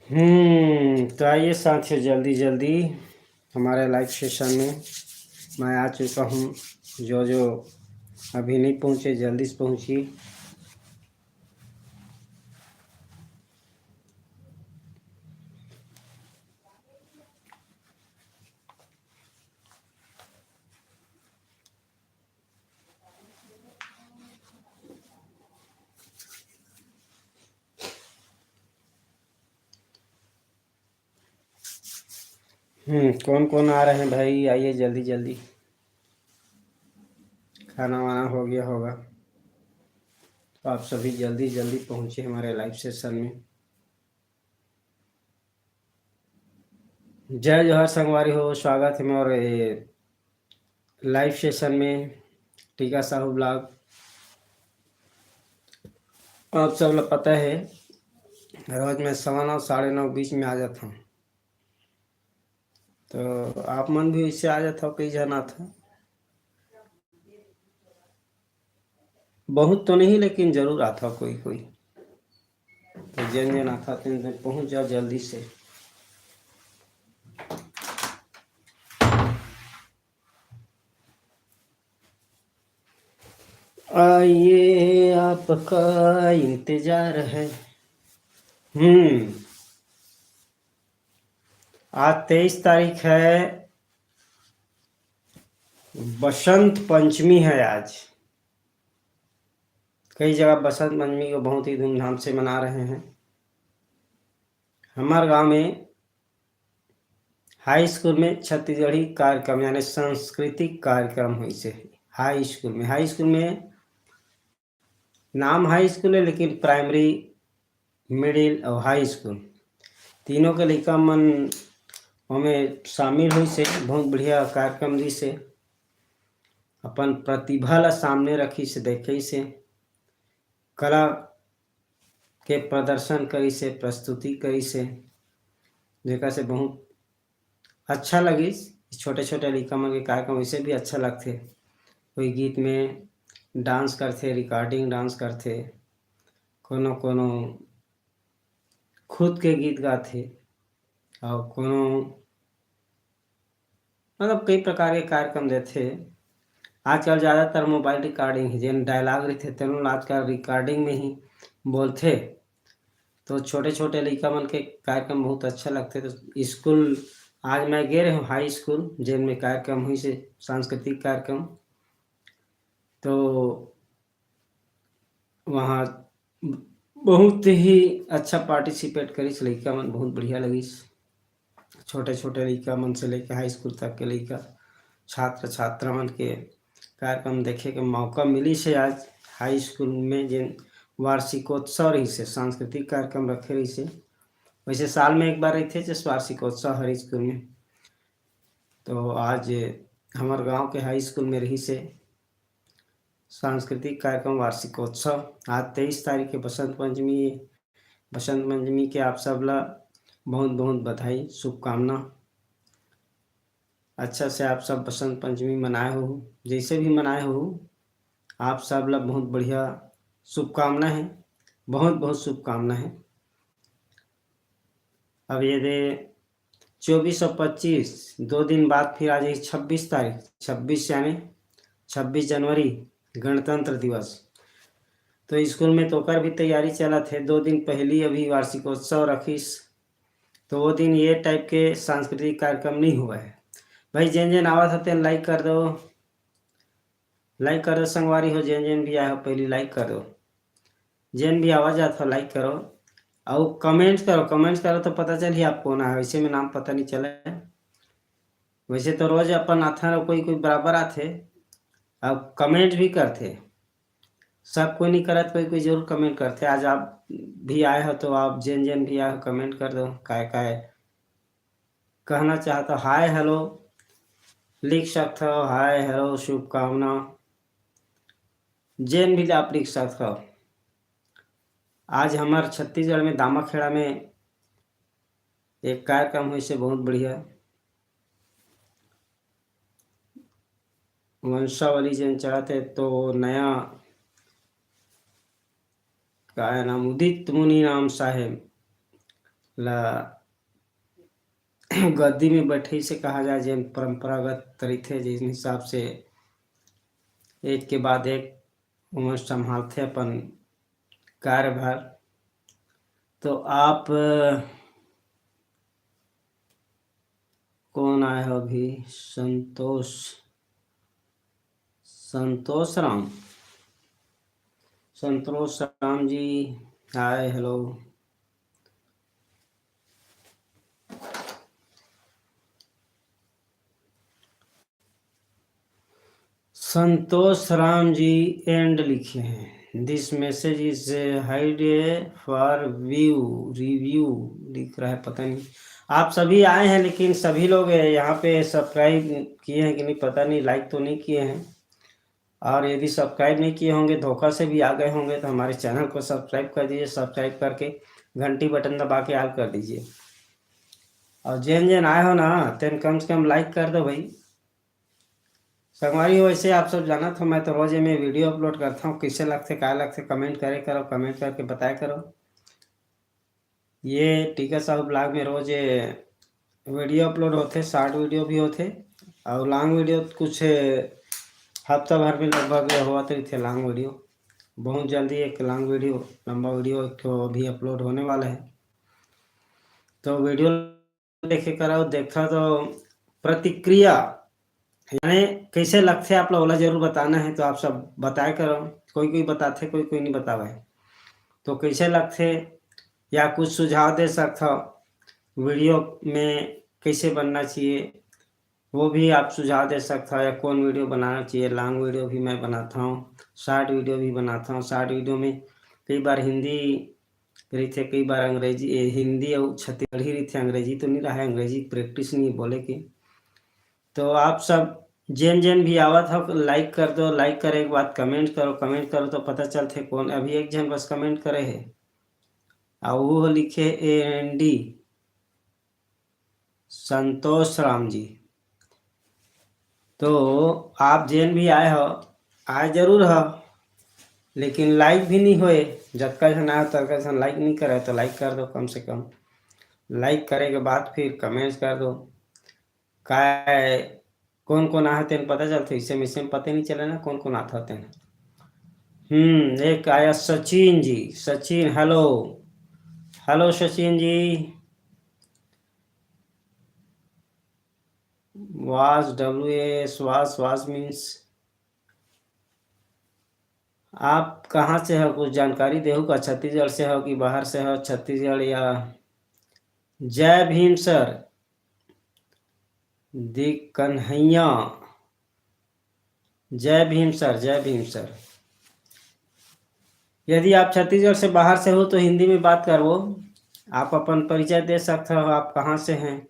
तो आइए साथियों, जल्दी जल्दी हमारे लाइव सेशन में मैं आ चुका हूँ। जो जो अभी नहीं पहुँचे जल्दी से पहुँचिए। कौन कौन आ रहे हैं भाई? आइए जल्दी जल्दी। खाना वाना हो गया होगा तो आप सभी जल्दी जल्दी पहुँचे हमारे लाइव सेशन में। जय जोहर संगवारी हो, स्वागत है हमारे लाइव सेशन में। टीका साहू ब्लॉग, आप सब लोग पता है रोज मैं 9:15 9:30 बीच में आ जाता हूँ। तो आप मन भी इससे आ जाता हो, कई जना था। बहुत तो नहीं, लेकिन जरूर आता कोई कोई। तो जन जन आता तो पहुँच जाओ जल्दी से। आइए आपका इंतजार है। आज 23 तारीख है, बसंत पंचमी है आज। कई जगह बसंत पंचमी को बहुत ही धूमधाम से मना रहे हैं। हमारे गांव में हाई स्कूल में छत्तीसगढ़ी कार्यक्रम यानी सांस्कृतिक कार्यक्रम हुई से हाई स्कूल में नाम हाई स्कूल है, लेकिन प्राइमरी, मिडिल और हाई स्कूल तीनों के लड़का मन हमें शामिल हुई से बहुत बढ़िया कार्यक्रम दी से अपन प्रतिभा ला सामने रखी से देखी से कला के प्रदर्शन करी से प्रस्तुति करी से जेका से बहुत अच्छा लगी। छोटे छोटे लड़का मन के कार्यक्रम वैसे भी अच्छा लगते। कोई गीत में डांस करते, रिकॉर्डिंग डांस करते, कोनो कोनो खुद के गीत गाते और कोनो मतलब कई प्रकार के कार्यक्रम देते। आजकल ज़्यादातर मोबाइल रिकॉर्डिंग है, जिन डायलॉग रहते तेन आजकल रिकॉर्डिंग में ही बोलते। तो छोटे छोटे लड़का मन के कार्यक्रम बहुत अच्छा लगते। तो स्कूल आज मैं गए रहे हूँ हाई स्कूल, जिनमें कार्यक्रम हुई से सांस्कृतिक कार्यक्रम। तो वहाँ बहुत ही अच्छा पार्टिसिपेट करी लड़का मन, बहुत बढ़िया लगी। छोटे छोटे लड़का मन से लेकर हाई स्कूल तक के लड़का छात्र छात्रा मन के कार्यक्रम देखे के मौका मिली से। आज हाई स्कूल में जिन वार्षिकोत्सव रही से सांस्कृतिक कार्यक्रम रखे रही से, वैसे साल में एक बार रहते जिस वार्षिकोत्सव हर स्कूल में। तो आज हमारे गांव के हाई स्कूल में रही से सांस्कृतिक कार्यक्रम वार्षिकोत्सव। आज 23 तारीख के बसंत पंचमी के आप सब ला बहुत बहुत बधाई, शुभकामना। अच्छा से आप सब बसंत पंचमी मनाए हो, जैसे भी मनाए हो आप सब ला बहुत बढ़िया शुभकामना है, बहुत बहुत शुभकामना है। अब ये दे 24 और 25 2 दिन बाद फिर आ जाएगी 26 तारीख, 26 यानी 26 जनवरी गणतंत्र दिवस। तो स्कूल में तो कर भी तैयारी चला थे। 2 दिन पहली अभी वार्षिकोत्सव रखीस, तो वो दिन ये टाइप के सांस्कृतिक कार्यक्रम नहीं हुआ है। भाई जेन जेन आवा था तेन लाइक कर दो, लाइक कर दो संगवारी हो। जेन जेन भी आया हो पहली लाइक कर दो, जेन भी आवाज आता हो लाइक करो और कमेंट्स करो तो पता चल ही आपको ना है। वैसे में नाम पता नहीं चला। वैसे तो रोज अपन आता कोई कोई बराबर आते, अब कमेंट भी करते। सब कोई नहीं करत, कोई कोई जरूर कमेंट करते। आज आप भी आए हो तो आप जेन जेन भी आए हो कमेंट कर दो। काय कहना चाहता हो, हाय हेलो लिख सकते हो, हाय हेलो शुभकामना जेन भी आप लिख सकते हो। आज हमारे छत्तीसगढ़ में दामाखेड़ा में एक कार्यक्रम हुई से बहुत बढ़िया वंशावली जन चढ़ाते। तो नया क्या नाम, उदित मुनि नाम साहेब गद्दी में बैठे से कहा जाए, जिन परंपरागत तरीके जिस हिसाब से एक के बाद एक उम्र संभालते अपन कार्यभार। तो आप कौन आए हो अभी? Santosh Ram ji, hi, hello. Santosh Ram ji and लिखे हैं, this message is hide for review लिख रहा है, पता नहीं। आप सभी आए हैं, लेकिन सभी लोग यहाँ पे सब्सक्राइब किए हैं कि नहीं पता नहीं, लाइक तो नहीं किए हैं। और यदि सब्सक्राइब नहीं किए होंगे, धोखा से भी आ गए होंगे, तो हमारे चैनल को सब्सक्राइब कर दीजिए। सब्सक्राइब करके घंटी बटन दबा के ऑल कर दीजिए। और जिन आए हो ना, तेन कम से कम लाइक कर दो भाई। संगवारी वैसे आप सब जाना था, मैं तो रोज में वीडियो अपलोड करता हूँ, कैसे लगते क्या लगते कमेंट करे करो, कमेंट करके बताया करो। ये टीका साहब ब्लॉग में रोज वीडियो अपलोड होते, शॉर्ट वीडियो भी होते और लॉन्ग वीडियो कुछ हफ्ता भर में लगभग हुआ थे लॉन्ग वीडियो। बहुत जल्दी एक लॉन्ग वीडियो, लंबा वीडियो तो अभी अपलोड होने वाला है। तो वीडियो देखे करो, देखा तो प्रतिक्रिया यानी कैसे लगते आप लोग जरूर बताना है। तो आप सब बताया करो, कोई बताते, कोई नहीं बतावे, तो कैसे लगते या कुछ सुझाव दे सकते हो वीडियो में कैसे बनना चाहिए, वो भी आप सुझाव दे सकते हो। या कौन वीडियो बनाना चाहिए। लॉन्ग वीडियो भी मैं बनाता हूँ, शॉर्ट वीडियो भी बनाता हूँ। शॉर्ट वीडियो में कई बार हिंदी रही थे, कई बार अंग्रेजी, हिंदी और छत्तीसगढ़ी रही थे, अंग्रेजी तो नहीं रहा है, अंग्रेजी प्रैक्टिस नहीं बोले की। तो आप सब जेन भी आवत हो लाइक कर दो, लाइक करे के बाद कमेंट करो तो पता चलते कौन। अभी एक जन बस कमेंट करे है और वो लिखे AND संतोष राम जी। तो आप जेन भी आए हो, आए जरूर हो, लेकिन लाइक भी नहीं होए। जब का जन आए तब का जन लाइक नहीं करे, तो लाइक कर दो कम से कम। लाइक करे के बाद फिर कमेंट्स कर दो। काय कौन आते हैं पता चलते, इससे मिसे में पता नहीं चले ना कौन आते हैं। एक आया सचिन जी। Sachin hello, hello Sachin ji. वास WAS वास मीन्स आप कहाँ से हो, कुछ जानकारी देहो का? छत्तीसगढ़ से हो कि बाहर से हो? छत्तीसगढ़ या? जय भीम सर, दी कन्हैया, जय भीम सर, जय भीम सर। यदि आप छत्तीसगढ़ से बाहर से हो तो हिंदी में बात करो। आप अपन परिचय दे सकते हो, आप कहाँ से हैं।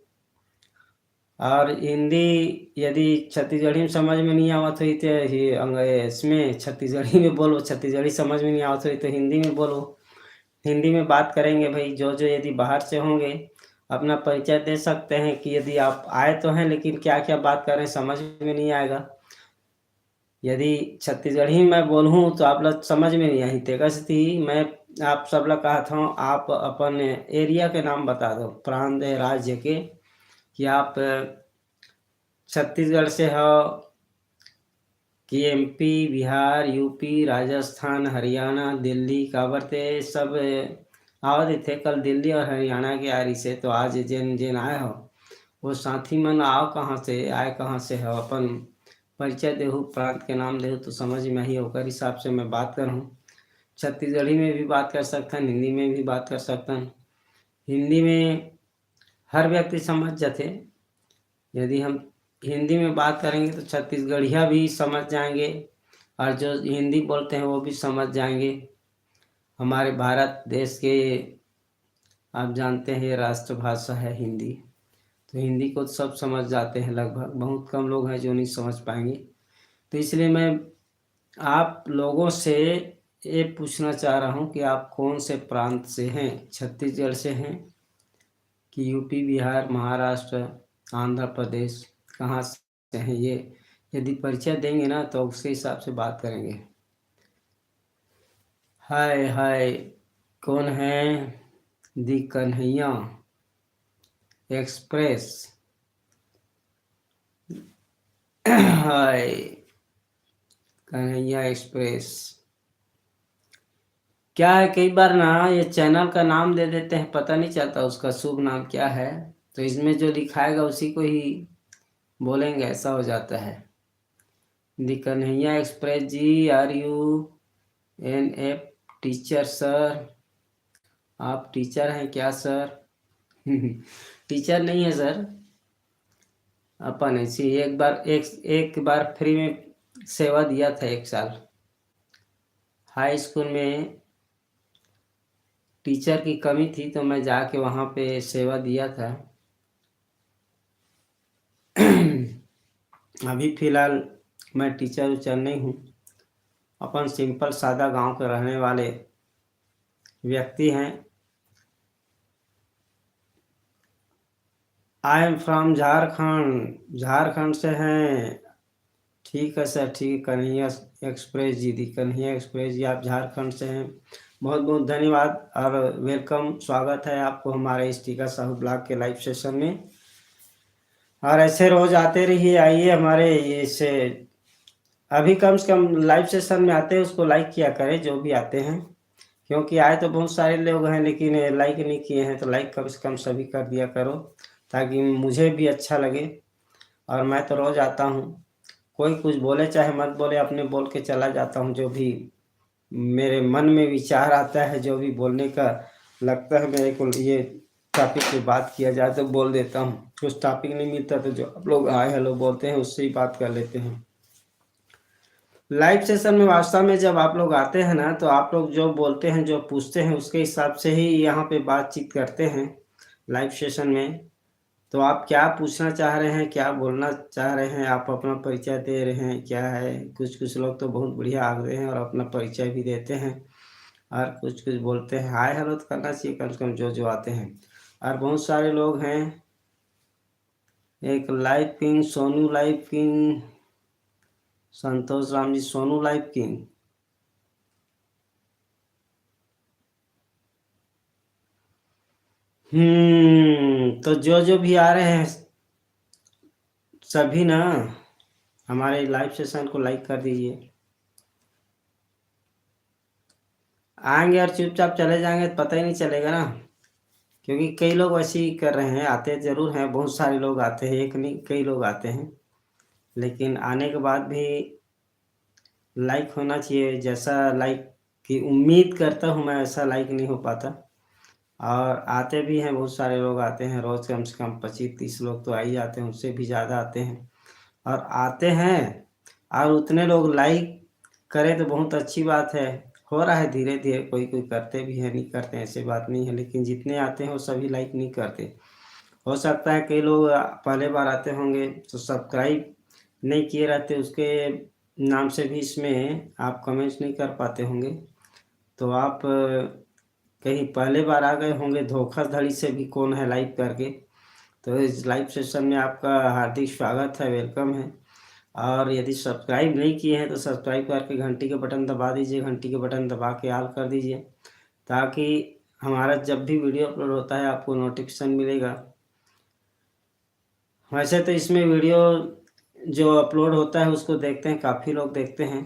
और हिंदी यदि छत्तीसगढ़ी में समझ में नहीं आवत हुई तो इसमें छत्तीसगढ़ी में बोलो। छत्तीसगढ़ी समझ में नहीं आवत हुई तो हिंदी में बोलो। हिंदी में बात करेंगे भाई। जो यदि बाहर से होंगे अपना परिचय दे सकते हैं कि यदि आप आए तो हैं, लेकिन क्या क्या बात कर रहे हैं समझ में नहीं आएगा। यदि छत्तीसगढ़ी मैं बोलूँ तो आप लोग समझ में नहीं आई तेगस्ती। मैं आप सब लोग कहा था, आप अपन एरिया के नाम बता दो, प्रांत राज्य के, कि आप छत्तीसगढ़ से हो कि MP, बिहार, UP, राजस्थान, हरियाणा, दिल्ली, काबरते सब आवत थे कल दिल्ली और हरियाणा के आरी से। तो आज जिन आए हो वो साथी मन आओ कहाँ से आए, कहाँ से हो, अपन परिचय देहूँ, प्रांत के नाम देहूँ तो समझ में ही होकर हिसाब से मैं बात करूँ। छत्तीसगढ़ी में भी बात कर सकता हूँ, हिंदी में भी बात कर सकता हूँ। हिंदी में हर व्यक्ति समझ जाते। यदि हम हिंदी में बात करेंगे तो छत्तीसगढ़िया भी समझ जाएंगे और जो हिंदी बोलते हैं वो भी समझ जाएंगे। हमारे भारत देश के आप जानते हैं राष्ट्रभाषा है हिंदी, तो हिंदी को सब समझ जाते हैं लगभग। बहुत कम लोग हैं जो नहीं समझ पाएंगे। तो इसलिए मैं आप लोगों से ये पूछना चाह रहा हूँ कि आप कौन से प्रांत से हैं। छत्तीसगढ़ से हैं कि UP, बिहार, महाराष्ट्र, आंध्र प्रदेश, कहाँ से हैं? ये यदि परिचय देंगे ना तो उसके हिसाब से बात करेंगे। हाय हाय, कौन है? The Kanhaiya express. Hi Kanhaiya express. क्या है, कई बार ना ये चैनल का नाम दे देते हैं, पता नहीं चलता उसका शुभ नाम क्या है, तो इसमें जो लिखाएगा उसी को ही बोलेंगे, ऐसा हो जाता है। The Kanhaiya express ji, are you N F teacher sir? आप टीचर हैं क्या सर? टीचर नहीं है सर, अपन ऐसी एक बार फ्री में सेवा दिया था 1 साल। हाई स्कूल में टीचर की कमी थी तो मैं जाके वहाँ पे सेवा दिया था। अभी फिलहाल मैं टीचर उचर नहीं हूँ, अपन सिंपल सादा गांव के रहने वाले व्यक्ति हैं। I am from Jharkhand. Jharkhand से हैं? ठीक है सर, ठीक। कन्हैया एक्सप्रेस जी, दी कन्हैया एक्सप्रेस जी, आप झारखंड से हैं, बहुत बहुत धन्यवाद और वेलकम, स्वागत है आपको हमारे इस टीका साहू ब्लॉग के लाइव सेशन में। और ऐसे रोज आते रहिए, आइए हमारे इसे, अभी कम से कम लाइव सेशन में आते हैं उसको लाइक किया करें जो भी आते हैं, क्योंकि आए तो बहुत सारे लोग हैं लेकिन लाइक नहीं किए हैं, तो लाइक कम से कम सभी कर दिया करो ताकि मुझे भी अच्छा लगे। और मैं तो रोज़ आता हूँ, कोई कुछ बोले चाहे मत बोले, अपने बोल के चला जाता हूँ, जो भी मेरे मन में विचार आता है, जो भी बोलने का लगता है मेरे को, ये टॉपिक पे बात किया जाए तो बोल देता हूँ। कुछ टॉपिक नहीं मिलता तो जो आप लोग हाय हेलो बोलते हैं उससे ही बात कर लेते हैं। लाइव सेशन में वास्तव में जब आप लोग आते हैं ना, तो आप लोग जो बोलते हैं, जो पूछते हैं, उसके हिसाब से ही यहाँ पे बातचीत करते हैं लाइव सेशन में। तो आप क्या पूछना चाह रहे हैं, क्या बोलना चाह रहे हैं, आप अपना परिचय दे रहे हैं, क्या है? कुछ कुछ लोग तो बहुत बढ़िया आते हैं और अपना परिचय भी देते हैं, और कुछ कुछ बोलते हैं। हाय हेलो तो करना चाहिए कम से कम जो जो आते हैं। और बहुत सारे लोग हैं, एक live king, Sonu live king, Santosh Ram ji, Sonu live king. तो जो जो भी आ रहे हैं सभी ना हमारे लाइव सेशन को लाइक कर दीजिए। आएंगे और चुपचाप चले जाएंगे तो पता ही नहीं चलेगा ना, क्योंकि कई लोग वैसे ही कर रहे हैं, आते ज़रूर हैं, बहुत सारे लोग आते हैं, एक नहीं कई लोग आते हैं, लेकिन आने के बाद भी लाइक होना चाहिए। जैसा लाइक की उम्मीद करता हूँ मैं, ऐसा लाइक नहीं हो पाता। और आते भी हैं, बहुत सारे लोग आते हैं, रोज़ कम से कम 25-30 लोग तो आ ही जाते हैं, उससे भी ज़्यादा आते हैं। और आते हैं और उतने लोग लाइक करें तो बहुत अच्छी बात है। हो रहा है धीरे धीरे, कोई कोई करते भी है, नहीं करते ऐसी बात नहीं है, लेकिन जितने आते हैं वो सभी लाइक नहीं करते। हो सकता है कई लोग पहले बार आते होंगे तो सब्सक्राइब नहीं किए रहते, उसके नाम से भी इसमें आप कमेंट्स नहीं कर पाते होंगे। तो आप कहीं पहले बार आ गए होंगे धोखाधड़ी से भी, कौन है लाइव करके। तो इस लाइव सेशन में आपका हार्दिक स्वागत है, वेलकम है। और यदि सब्सक्राइब नहीं किए हैं तो सब्सक्राइब करके घंटी के बटन दबा दीजिए, घंटी के बटन दबा के ऑल कर दीजिए, ताकि हमारा जब भी वीडियो अपलोड होता है आपको नोटिफिकेशन मिलेगा। वैसे तो इसमें वीडियो जो अपलोड होता है उसको देखते हैं, काफ़ी लोग देखते हैं,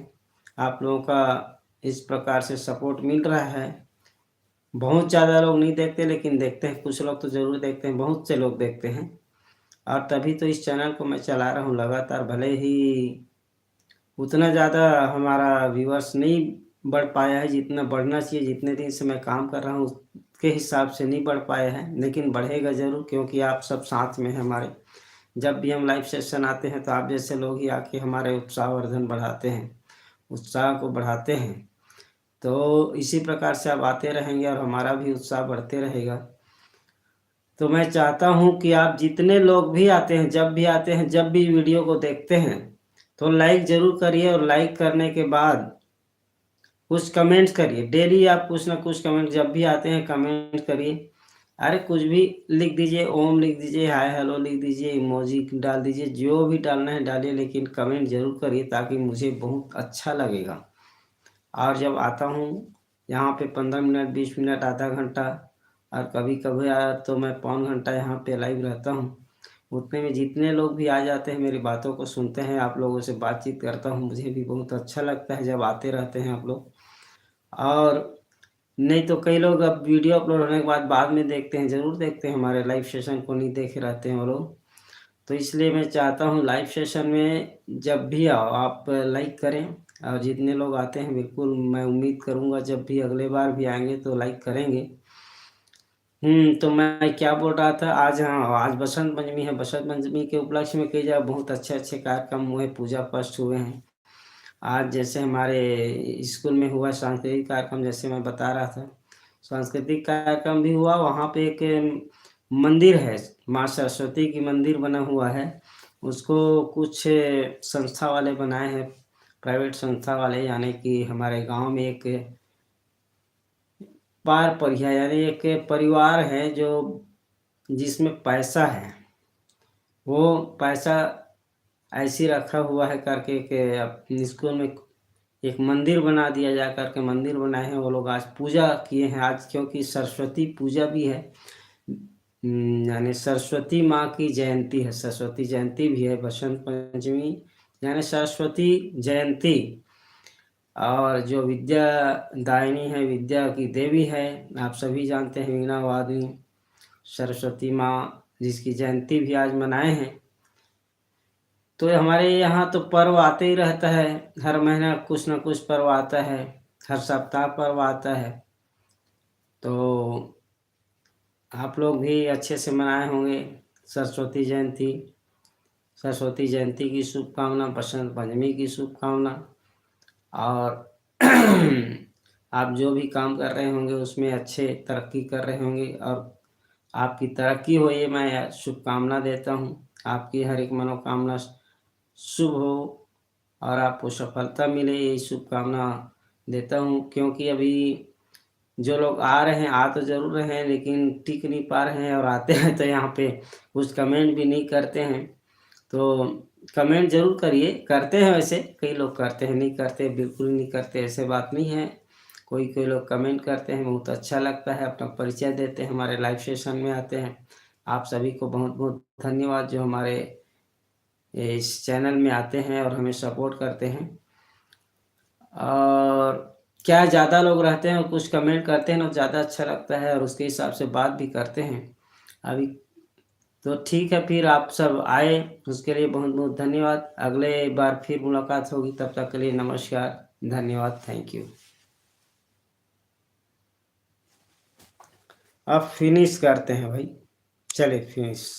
आप लोगों का इस प्रकार से सपोर्ट मिल रहा है। बहुत ज़्यादा लोग नहीं देखते लेकिन देखते हैं, कुछ लोग तो ज़रूर देखते हैं, बहुत से लोग देखते हैं। और तभी तो इस चैनल को मैं चला रहा हूँ लगातार, भले ही उतना ज़्यादा हमारा व्यूअर्स नहीं बढ़ पाया है जितना बढ़ना चाहिए, जितने दिन से मैं काम कर रहा हूँ उसके हिसाब से नहीं बढ़ पाया है, लेकिन बढ़ेगा ज़रूर, क्योंकि आप सब साथ में हैं हमारे। जब भी हम लाइव सेशन आते हैं तो आप जैसे लोग ही आके हमारे उत्साहवर्धन बढ़ाते हैं, उत्साह को बढ़ाते हैं। तो इसी प्रकार से आप आते रहेंगे और हमारा भी उत्साह बढ़ते रहेगा। तो मैं चाहता हूँ कि आप जितने लोग भी आते हैं, जब भी आते हैं, जब भी वीडियो को देखते हैं, तो लाइक ज़रूर करिए, और लाइक करने के बाद कुछ कमेंट्स करिए। डेली आप कुछ ना कुछ कमेंट, जब भी आते हैं कमेंट करिए। अरे कुछ भी लिख दीजिए, ओम लिख दीजिए, हाय हेलो लिख दीजिए, इमोजी डाल दीजिए, जो भी डालना है डालिए, लेकिन कमेंट ज़रूर करिए ताकि मुझे बहुत अच्छा लगेगा। और जब आता हूँ यहाँ पे 15 मिनट, 20 मिनट, आधा घंटा और कभी कभी तो मैं पौन घंटा यहाँ पे लाइव रहता हूँ। उतने में जितने लोग भी आ जाते हैं, मेरी बातों को सुनते हैं, आप लोगों से बातचीत करता हूँ, मुझे भी बहुत अच्छा लगता है जब आते रहते हैं आप लोग। और नहीं तो कई लोग अब वीडियो अपलोड होने के बाद में देखते हैं, ज़रूर देखते हैं, हमारे लाइव सेशन को नहीं देखे रहते हैं वो लोग। तो इसलिए मैं चाहता हूँ लाइव सेशन में जब भी आओ आप लाइक करें, और जितने लोग आते हैं बिल्कुल मैं उम्मीद करूँगा जब भी अगले बार भी आएंगे तो लाइक करेंगे। तो मैं क्या बोल रहा था, आज हाँ, आज बसंत पंचमी है। बसंत पंचमी के उपलक्ष्य में कई जगह बहुत अच्छे अच्छे कार्यक्रम हुए, पूजा पाठ हुए हैं। आज जैसे हमारे स्कूल में हुआ सांस्कृतिक कार्यक्रम, जैसे मैं बता रहा था, सांस्कृतिक कार्यक्रम भी हुआ। वहाँ पे एक मंदिर है, माँ सरस्वती की मंदिर बना हुआ है। उसको कुछ संस्था वाले बनाए हैं, प्राइवेट संस्था वाले, यानी कि हमारे गांव में एक पार परिया यानी एक परिवार है जो जिसमें पैसा है, वो पैसा ऐसी रखा हुआ है करके कि अपने स्कूल में एक मंदिर बना दिया जा करके मंदिर बनाए हैं। वो लोग आज पूजा किए हैं आज, क्योंकि सरस्वती पूजा भी है। यानी सरस्वती माँ की जयंती है, सरस्वती जयंती भी है बसंत पंचमी, यानी सरस्वती जयंती। और जो विद्या दायिनी है, विद्या की देवी है, आप सभी जानते हैं, वीणा वादनी सरस्वती माँ, जिसकी जयंती भी आज मनाए हैं। तो हमारे यहाँ तो पर्व आते ही रहता है, हर महीना कुछ ना कुछ पर्व आता है, हर सप्ताह पर्व आता है। तो आप लोग भी अच्छे से मनाए होंगे सरस्वती जयंती। सरस्वती जयंती की शुभकामना, बसंत पंचमी की शुभकामना। और आप जो भी काम कर रहे होंगे उसमें अच्छे तरक्की कर रहे होंगे, और आपकी तरक्की हो ये मैं शुभकामना देता हूँ। आपकी हर एक मनोकामना शुभ हो और आपको सफलता मिले, यही शुभकामना देता हूँ। क्योंकि अभी जो लोग आ रहे हैं, आ तो ज़रूर रहे हैं, लेकिन टिक नहीं पा रहे हैं, और आते हैं तो यहाँ पे कुछ कमेंट भी नहीं करते हैं। तो कमेंट ज़रूर करिए, करते हैं वैसे कई लोग करते हैं, नहीं करते बिल्कुल नहीं करते, ऐसे बात नहीं है। कोई लोग कमेंट करते हैं, बहुत अच्छा लगता है, अपना परिचय देते हैं, हमारे लाइव सेशन में आते हैं। आप सभी को बहुत बहुत धन्यवाद जो हमारे इस चैनल में आते हैं और हमें सपोर्ट करते हैं। और क्या ज़्यादा लोग रहते हैं और कुछ कमेंट करते हैं ना, ज़्यादा अच्छा लगता है, और उसके हिसाब से बात भी करते हैं। अभी तो ठीक है, फिर आप सब आए उसके लिए बहुत बहुत धन्यवाद। अगले बार फिर मुलाकात होगी, तब तक के लिए नमस्कार, धन्यवाद, थैंक यू। अब फिनिश करते हैं भाई, चले फिनिश।